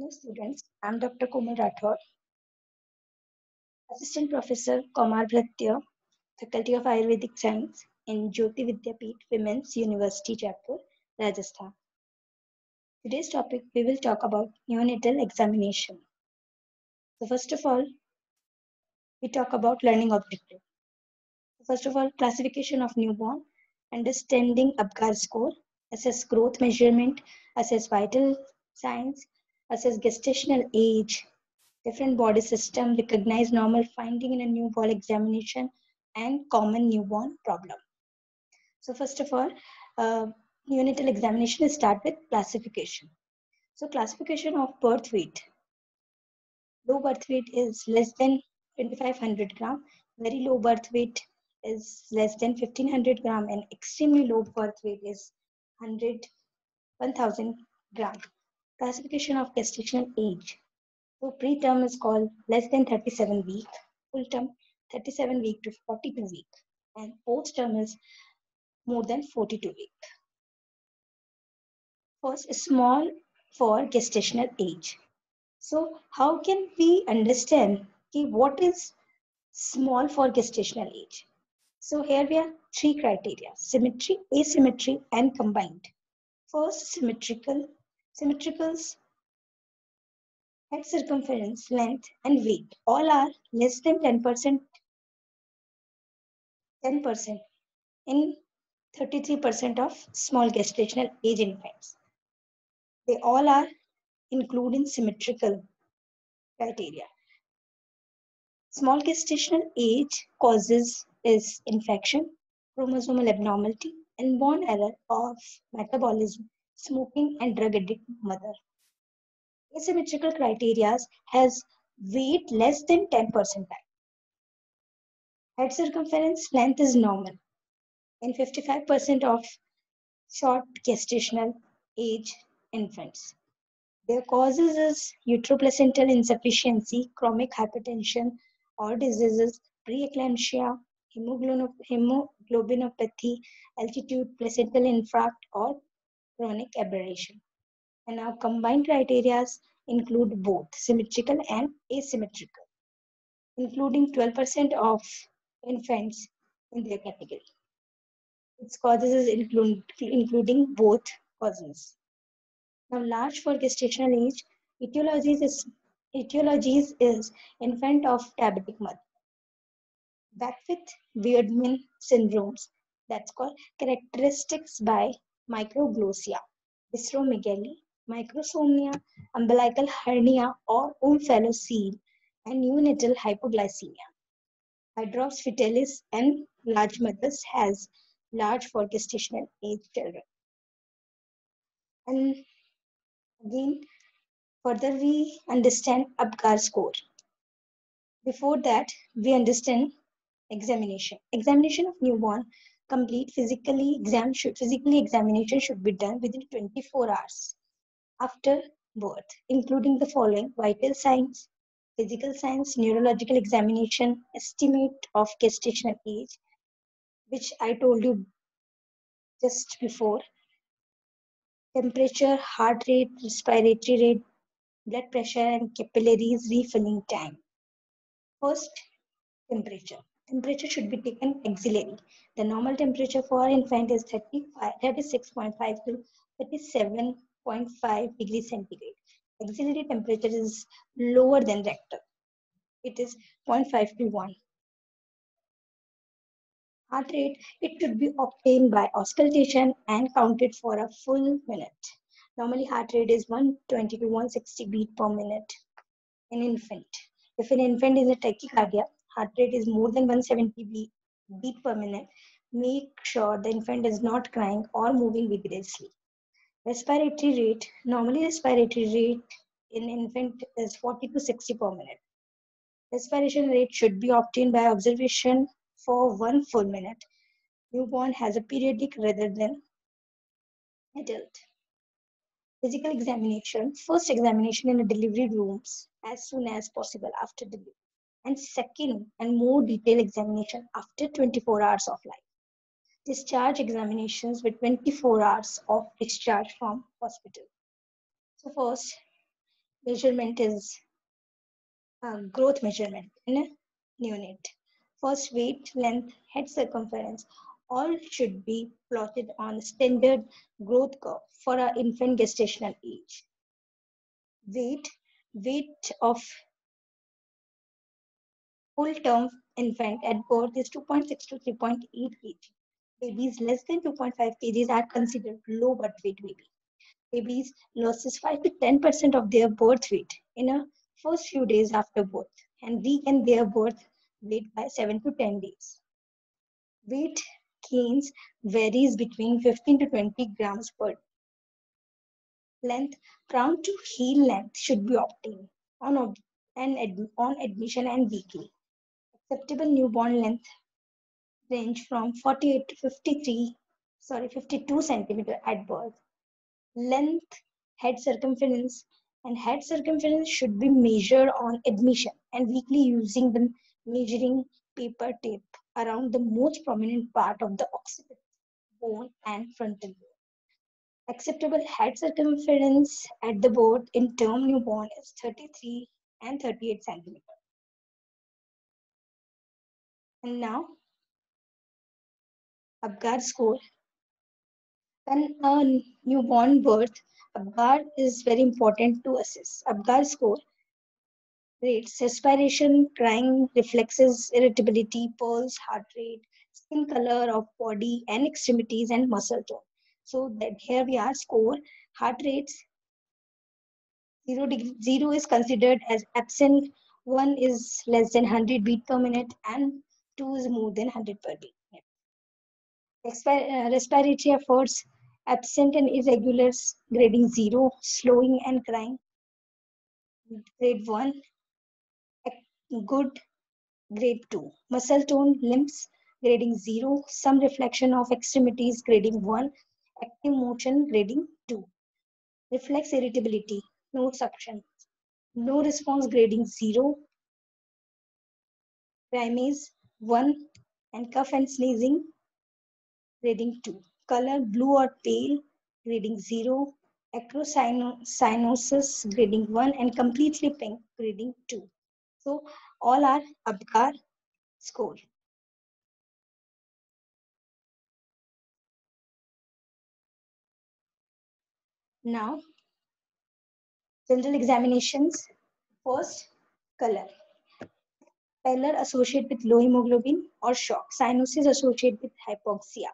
Hello students, I am Dr. Komal Rathod, Assistant Professor Komar Bhattya, Faculty of Ayurvedic Science in Jyoti Vidyapeeth Women's University, Jaipur, Rajasthan. Today's topic we will talk about neonatal examination. So first of all, we talk about learning objective. First of all, classification of newborn, understanding Apgar score, assess growth measurement, assess vital signs, assess gestational age, different body system, recognize normal finding in a newborn examination, and common newborn problem. So first of all, uh, neonatal examination start with classification. So classification of birth weight. Low birth weight is less than 2500 gram. Very low birth weight is less than 1500 gram, and extremely low birth weight is 1000 gram. Classification of gestational age. So preterm is called less than 37 week, full term 37 week to 42 week, and post-term is more than 42 week. First, small for gestational age. So how can we understand what is small for gestational age? So here we have three criteria: symmetry, asymmetry, and combined. First, symmetrical. Symmetricals, head circumference, length, and weight all are less than 10% in 33% of small gestational age infants. They all are including symmetrical criteria. Small gestational age causes is infection, chromosomal abnormality, inborn error of metabolism, smoking, and drug addict mother. Asymmetrical criteria has weight less than 10 percentile. Head circumference length is normal in 55% of short gestational age infants. Their causes is uteroplacental insufficiency, chronic hypertension, or diseases, preeclampsia, hemoglobinopathy, altitude placental infarct, or chronic aberration. And our combined criteria include both symmetrical and asymmetrical, including 12% of infants in their category. Its causes is including both causes. Now, large for gestational age, etiologies is infant of diabetic mother. Beckwith-Wiedemann syndromes, that's called characteristics by microglossia, dysromegaly, microsomia, umbilical hernia or omphalocele, and neonatal hypoglycemia. Hydrops fetalis and large mothers has large for gestational age children. And again, further we understand Apgar score. Before that, we understand examination. Examination of newborn complete physically examination should be done within 24 hours after birth, including the following: vital signs, physical signs, neurological examination, estimate of gestational age, which I told you just before, temperature, heart rate, respiratory rate, blood pressure, and capillaries refilling time. First, temperature. Temperature should be taken axillary. The normal temperature for infant is 36.5 to 37.5 degrees centigrade. Axillary temperature is lower than rectal. It is 0.5 to 1. Heart rate, it should be obtained by auscultation and counted for a full minute. Normally heart rate is 120 to 160 beat per minute in infant. If an infant is a tachycardia, heart rate is more than 170 beat per minute, make sure the infant is not crying or moving vigorously. Respiratory rate, normally respiratory rate in infant is 40 to 60 per minute. Respiration rate should be obtained by observation for 1 full minute. Newborn has a periodic rather than adult. Physical examination, first examination in the delivery rooms as soon as possible after delivery, and second and more detailed examination after 24 hours of life. Discharge examinations with 24 hours of discharge from hospital. So first, measurement is growth measurement in a neonate. First, weight, length, head circumference, all should be plotted on a standard growth curve for our infant gestational age. Weight, weight of full-term infant at birth is 2.6 to 3.8 kg. Babies less than 2.5 kgs are considered low birth weight baby. Babies loses 5 to 10% of their birth weight in the first few days after birth and regain their birth weight by 7 to 10 days. Weight gains varies between 15 to 20 grams per day. Length, crown to heel length should be obtained on admission and weekly. Acceptable newborn length range from 48 to 52 centimeter at birth. Length, head circumference, and head circumference should be measured on admission and weekly using the measuring paper tape around the most prominent part of the occiput bone and frontal bone. Acceptable head circumference at the birth in term newborn is 33 and 38 centimeter. And now, Apgar score. When a newborn birth, Apgar is very important to assess. Apgar score rates respiration, crying, reflexes, irritability, pulse, heart rate, skin color of body and extremities, and muscle tone. So that here we are score heart rates. 0 is considered as absent, 1 is less than 100 beat per minute, and 2 is more than 100 per beat. Respiratory efforts, absent and irregular, grading 0, slowing and crying, grade 1, good, grade 2. Muscle tone, limbs, grading 0, some reflection of extremities, grading 1, active motion, grading 2. Reflex irritability, no suction, no response, grading 0, Primates 1, and cough and sneezing, grading 2. Color blue or pale, grading 0. Acrocyanosis, grading 1, and completely pink, grading 2. So all are Apgar score. Now, general examinations. First, color. Pallor associated with low hemoglobin or shock. Cyanosis associated with hypoxia.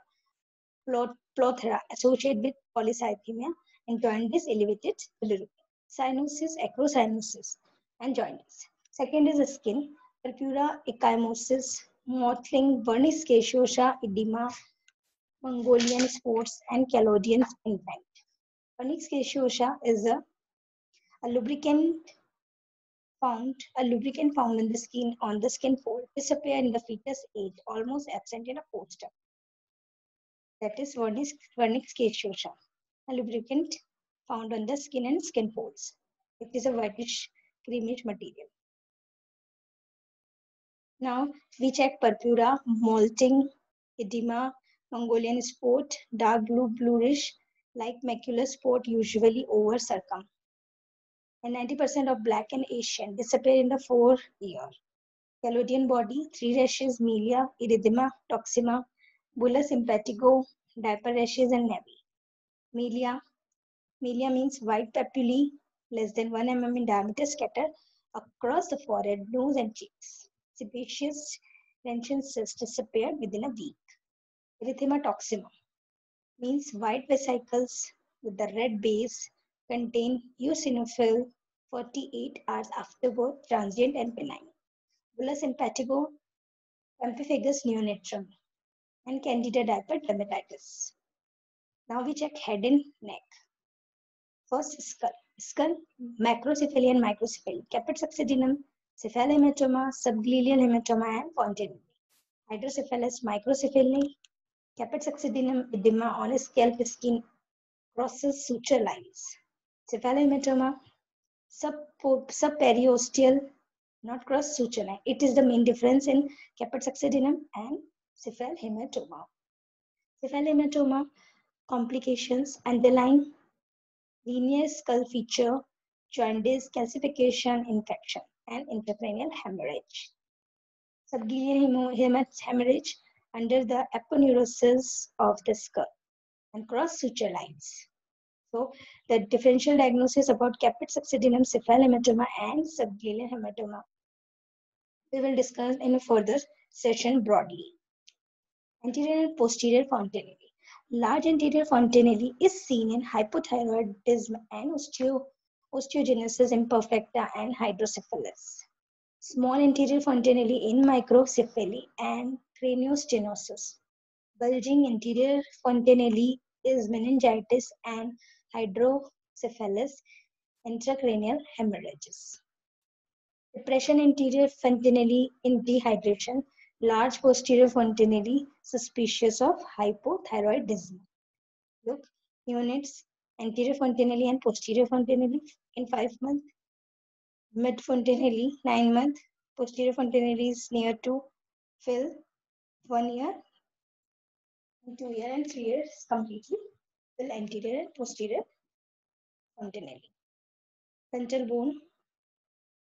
Plethora associated with polycythemia, and jaundice elevated bilirubin. Cyanosis, acrocyanosis, and jaundice. Second is the skin, purpura, ecchymosis, mottling, vernix caseosa, edema, Mongolian spots, and calodian skin blank. Vernix caseosa is a lubricant found in the skin on the skin fold, disappear in the fetus age, almost absent in a postern. That is vernix caseosa, a lubricant found on the skin and skin folds. It is a whitish creamish material. Now we check purpura, molting, edema, Mongolian spot, dark blue, bluish, like macular spot, usually over circum. And 90% of black and Asian disappear in the 4 year. Calodian body, 3 rashes, milia, erythema, toxema, bullous impetigo, diaper rashes, and nevi. Milia means white papullae, less than 1 mm in diameter, scattered across the forehead, nose, and cheeks. Sebaceous tension cysts disappear within a week. Erythema toxema means white vesicles with the red base contain eosinophil 48 hours afterward, transient and benign. Bullous impetigo, pemphigus neonatum, and candida diaper dermatitis. Now we check head and neck. First, skull. Skull, macrocephaly and microcephaly. Caput succedaneum, cephalohematoma, subgleal hematoma, and fontanelle. Hydrocephalus, microcephaly, caput succedaneum, edema on scalp skin, crosses suture lines. Cephalohematoma, subperiosteal, not cross suture line. It is the main difference in caput succedaneum and cephalhematoma. Cephalhematoma complications, underlying linear skull feature, jaundice, calcification, infection, and intracranial hemorrhage. Subgaleal hemorrhage under the aponeurosis of the skull and cross suture lines. So the differential diagnosis about caput succedaneum cephalohematoma and subgaleal hematoma we will discuss in a further session broadly. Anterior and posterior fontanelle. Large anterior fontanelle is seen in hypothyroidism and osteogenesis imperfecta and hydrocephalus. Small anterior fontanelle in microcephaly and craniostenosis. Bulging anterior fontanelle is meningitis and hydrocephalus intracranial hemorrhages. Depression anterior fontanelle in dehydration. Large posterior fontanelle suspicious of hypothyroidism. Look, units anterior fontanelle and posterior fontanelle in 5 months. Mid fontanelle 9 months. Posterior fontanelle is near to fill 1 year, 2 years, and 3 years completely. Fill anterior and posterior fontanelle. Frontal bone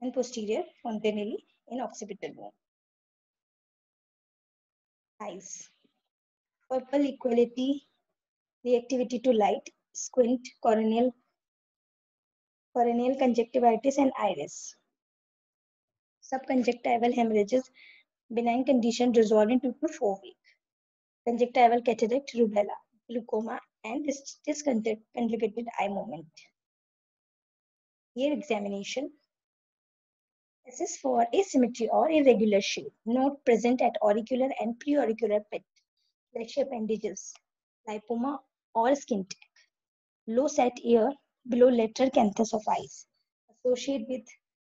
and posterior fontanelle in occipital bone. Eyes. Purple equality, reactivity to light, squint, corneal conjunctivitis, and iris. Subconjunctival hemorrhages, benign condition resolved in 2 to 4 weeks. Conjunctival cataract, rubella, glaucoma, and disconjugated eye movement. Ear examination. Assess for asymmetry or irregular shape. Note present at auricular and preauricular pit. Fleshy appendages, lipoma or skin tag. Low set ear below lateral canthus of eyes. Associate with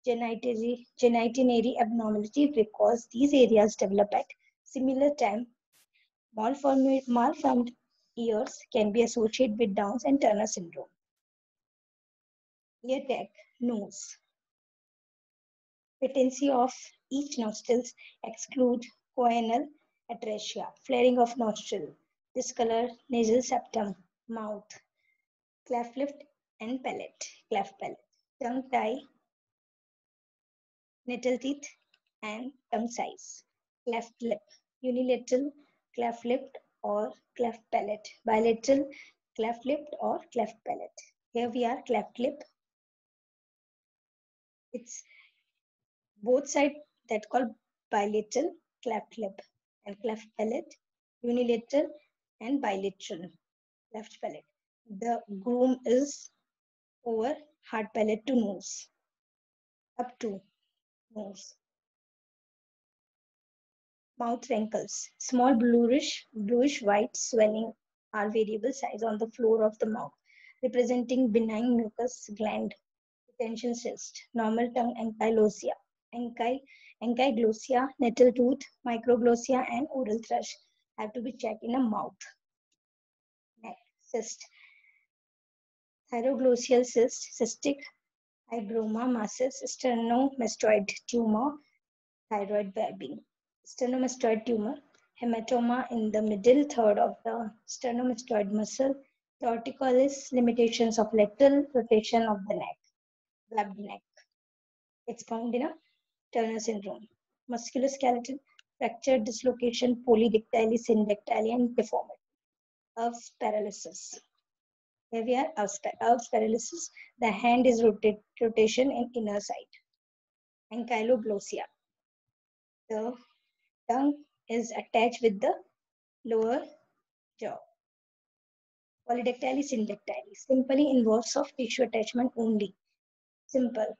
genitinary abnormality because these areas develop at similar time. Malformed ears can be associated with Downs and Turner syndrome. Ear tag, nose. Patency of each nostrils exclude choanal atresia, flaring of nostril, discolor, nasal septum, mouth, cleft lip and palate, cleft palate, tongue tie, natal teeth, and tongue size. Cleft lip, unilateral cleft lip or cleft palate, bilateral cleft lip or cleft palate. Here we are cleft lip. It's both sides that called bilateral cleft lip and cleft palate, unilateral and bilateral cleft palate. The groom is over hard palate to nose, up to nose. Mouth wrinkles. Small bluish white swelling are variable size on the floor of the mouth, representing benign mucous gland retention cyst. Normal tongue ankylosing, ankyglossia, natal tooth, microglossia, and oral thrush have to be checked in a mouth. Neck cyst. Thyroglossal cyst, cystic hygroma masses, sternomastoid tumor, thyroid bulbing. Sternomastoid tumor, hematoma in the middle third of the sternomastoid muscle, torticollis, limitations of lateral rotation of the neck, webbed neck. It's found in a Turner syndrome. Musculoskeletal, fracture, dislocation, polydactyly, syndactyly, and deformity. Erb's paralysis. Here we are, Erb's paralysis. The hand is rotation in inner side. Ankyloglossia. The tongue is attached with the lower jaw. Polydactyly, syndactyly. Simply involves soft tissue attachment only. Simple,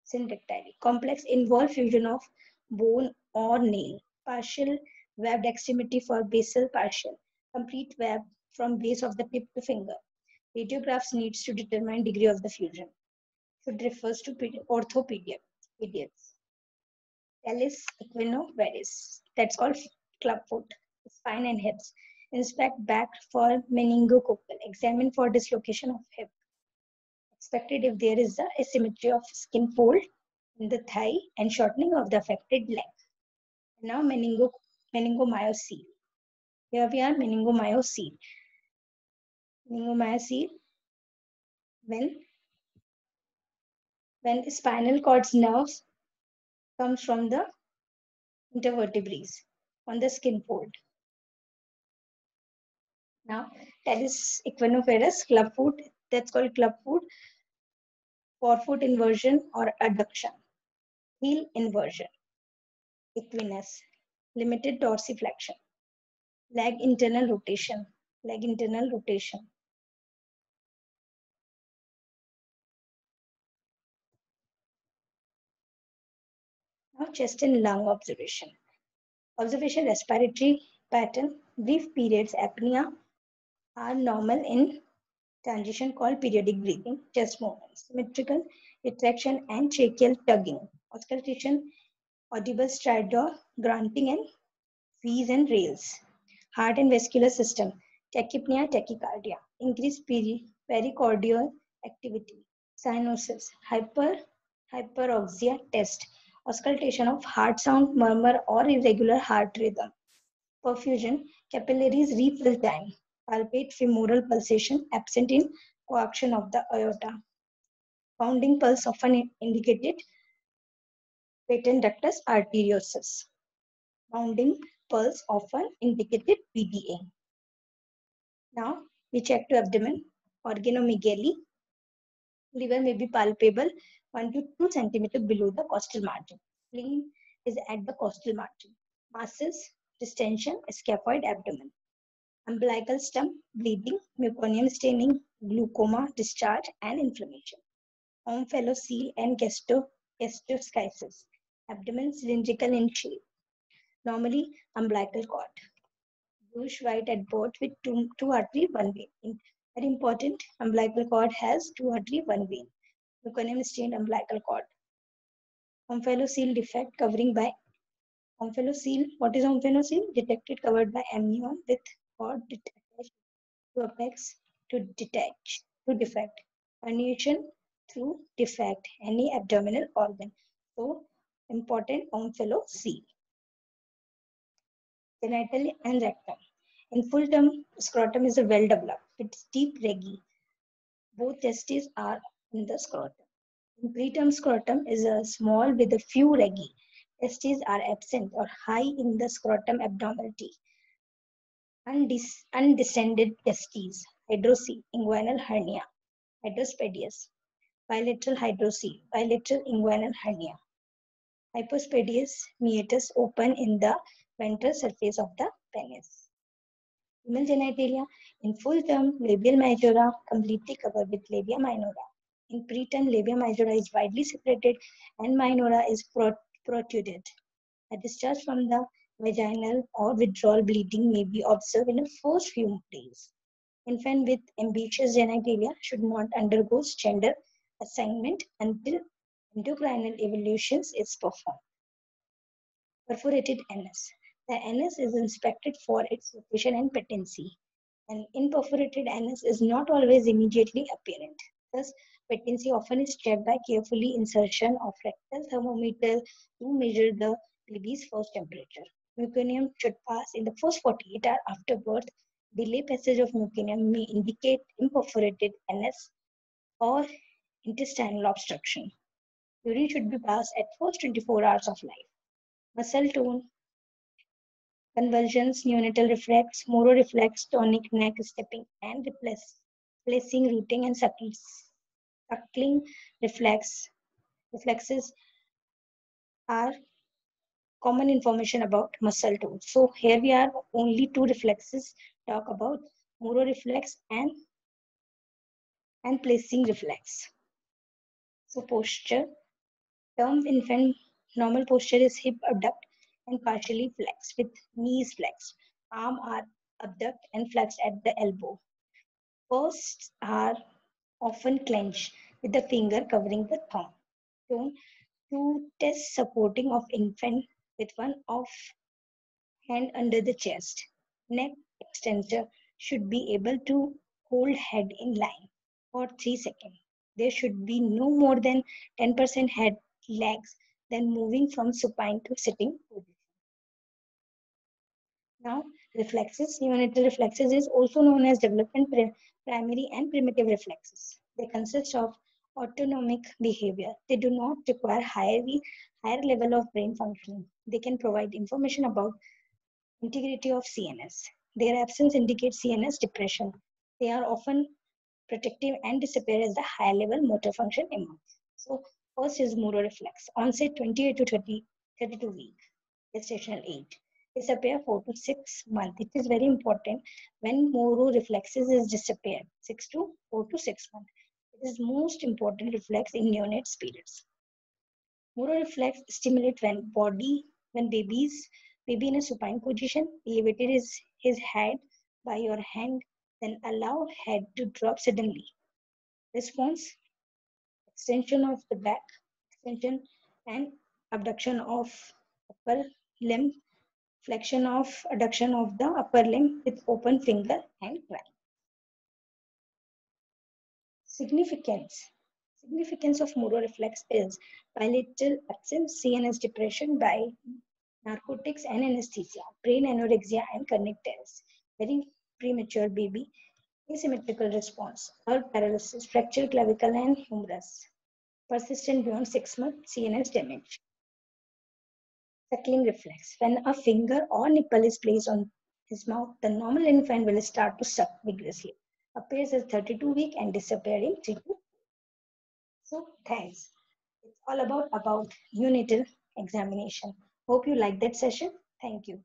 syndactyly. Complex involve fusion of bone or nail. Partial webbed extremity for basal partial. Complete web from base of the tip to finger. Radiographs needs to determine degree of the fusion. Should refers to orthopedics. Talus equinovarus. That's called clubfoot. Spine and hips. Inspect back for meningococcal. Examine for dislocation of hip. Expected if there is a asymmetry of skin fold in the thigh and shortening of the affected leg. Now meningomyocele. Here we are meningomyocele. Meningomyocele when when spinal cord's nerves comes from the intervertebrae on the skin fold. Now, Teres equinoferus, clubfoot, that's called clubfoot, forefoot inversion or adduction, heel inversion, equinus, limited dorsiflexion, leg internal rotation. Now, chest and lung observation. Observation respiratory pattern, brief periods apnea are normal in transition called periodic breathing, chest movements, symmetrical retraction and tracheal tugging, auscultation, audible stridor, grunting and wheeze and rails, heart and vascular system, tachypnea, tachycardia, increased pericardial activity, cyanosis, hyperoxia test, auscultation of heart sound, murmur or irregular heart rhythm, perfusion, capillaries refill time, palpate femoral pulsation absent in coaction of the aorta, pounding pulse often indicated patent ductus arteriosus, pounding pulse often indicated PDA. Now we check to abdomen, organomegaly, liver may be palpable 1 to 2 centimeter below the costal margin. Spleen is at the costal margin. Masses, distension, scaphoid abdomen. Umbilical stump, bleeding, meconium staining, glaucoma, discharge, and inflammation. Omphalocele and gastroschisis. Abdomen cylindrical in shape. Normally umbilical cord. Bluish white at birth with two artery, one vein. Very important, umbilical cord has two artery, one vein. Meconium stained umbilical cord. Omphalocele defect covering by omphalocele. What is omphalocele? Detected covered by amnion with cord attached to apex to detach to defect. Herniation through defect any abdominal organ. So important omphalocele. Genital and rectum. In full term, scrotum is a well developed with deep regi. Both testes are in the scrotum. In preterm scrotum is a small with a few regi. Testes are absent or high in the scrotum abnormality. Undescended testes, hydrocele, inguinal hernia, hydrospadias, bilateral hydrocele, bilateral inguinal hernia, hypospadias, meatus open in the ventral surface of the penis. Female genitalia, in full term, labial majora completely covered with labia minora. In preterm, labia majora is widely separated and minora is protruded. A discharge from the vaginal or withdrawal bleeding may be observed in the first few days. Infant with ambitious genitalia should not undergo gender assignment until endocrinal evolutions is performed. Perforated anus. The anus is inspected for its location and patency. An imperforated anus is not always immediately apparent. Thus, patency often is checked by carefully insertion of rectal thermometer to measure the baby's first temperature. Meconium should pass in the first 48 hours after birth. Delay passage of meconium may indicate imperforated anus or intestinal obstruction. Urine should be passed at first 24 hours of life. Muscle tone, convulsions, neonatal reflex, moro reflex, tonic neck stepping, and replacing, rooting, and suckling reflexes are common information about muscle tone. So here we are only two reflexes talk about moro reflex and placing reflex. So posture, term infant normal posture is hip abduct and partially flexed with knees flexed. Arm are abduct and flexed at the elbow. Fists are often clenched with the finger covering the thumb. Tone to test supporting of infant with one off hand under the chest. Neck extensor should be able to hold head in line for 3 seconds. There should be no more than 10% head legs then moving from supine to sitting position. Now, reflexes, neonatal reflexes is also known as development primary and primitive reflexes. They consist of autonomic behavior. They do not require higher level of brain functioning. They can provide information about integrity of CNS. Their absence indicates CNS depression. They are often protective and disappear as the higher level motor function improves. So first is mororeflex. Onset 28 to 32 week. Gestational age. Disappear 4 to 6 months. It is very important when mororeflexes is disappeared 6 to 4 to 6 months. It is most important reflex in neonates periods. Mororeflex stimulate when baby in a supine position, elevated his head by your hand, then allow head to drop suddenly. Response: extension of the back, extension and abduction of upper limb, flexion of adduction of the upper limb with open finger and cry. Significance. Significance of mororeflex is bilateral absence, CNS depression by narcotics and anesthesia, brain anorexia and connectors, very premature baby, asymmetrical response, or paralysis, fracture clavicle and humerus, persistent beyond 6 months, CNS damage. Suckling reflex. When a finger or nipple is placed on his mouth, the normal infant will start to suck vigorously. Appears as 32 week and disappearing 3 to. So thanks. It's all about neonatal examination. Hope you like that session. Thank you.